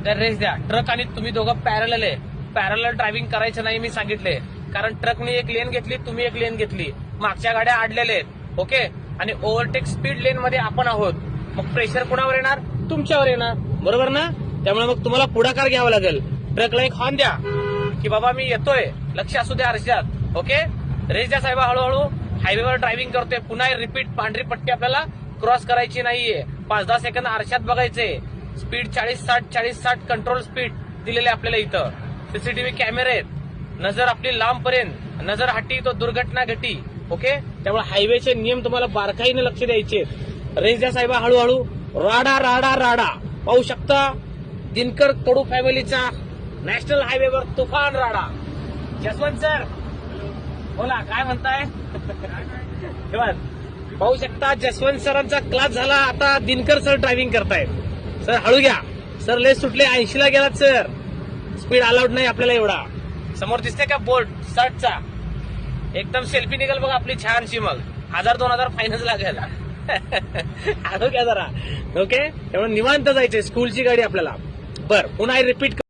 तर रेस द्या. ट्रक आणि तुम्ही दोघं पॅरलल आहे. पॅरलल ड्रायव्हिंग करायचं नाही मी सांगितले, कारण ट्रकने एक लेन घेतली, तुम्ही एक लेन घेतली, मागच्या गाड्या अडलेल्या आहेत. ओके. आणि ओव्हरटेक स्पीड लेन मध्ये आपण आहोत. मग प्रेशर कोणावर येणार? तुमच्यावर येणार. बरोबर ना? त्यामुळे मग तुम्हाला पुढाकार घ्यावा लागेल. ट्रकला एक हॉर्न द्या की बाबा मी येतोय, लक्ष असू द्या अर्षात. ओके. रेस द्या साहेबा. हळूहळू हायवेवर ड्रायव्हिंग करतोय. पुन्हा रिपीट पांढरी पट्टी आपल्याला क्रॉस करायची नाहीये. 5-10 सेकंद आरशात बघायचे. स्पीड 40-60 कंट्रोल स्पीड दिलेले आपल्याला इथं. सीसीटीव्ही कॅमेरे आहेत. नजर आपली लांबपर्यंत. नजर हटी तो दुर्घटना घटी. ओके. त्यामुळे हायवेचे नियम तुम्हाला बारकाईने लक्ष द्यायचे. रेस द्या साहेबा. हळूहळू. राडा राडा राडा पाहू शकता. दिनकर कडू फॅमिलीचा नॅशनल हायवेवर तुफान राडा. जसवंत सर बोला काय म्हणताय? पाहू शकता जसवंत सरांचा क्लास झाला. आता दिनकर सर ड्रायव्हिंग करतायत. सर हळू घ्या. सर लेस सुटले. 80 ला गेलात सर. स्पीड अलाउड नाही आपल्याला एवढा. समोर दिसते का बोर्ड 60 चा? एकदम सेल्फी निघाल बघा आपली छानशी. मग 1000-2000 फाईनच लागेल. हळू घ्या जरा. ओके. त्यामुळे निवांत जायचंय. स्कूलची गाडी आपल्याला. बरं पुन्हा रिपीट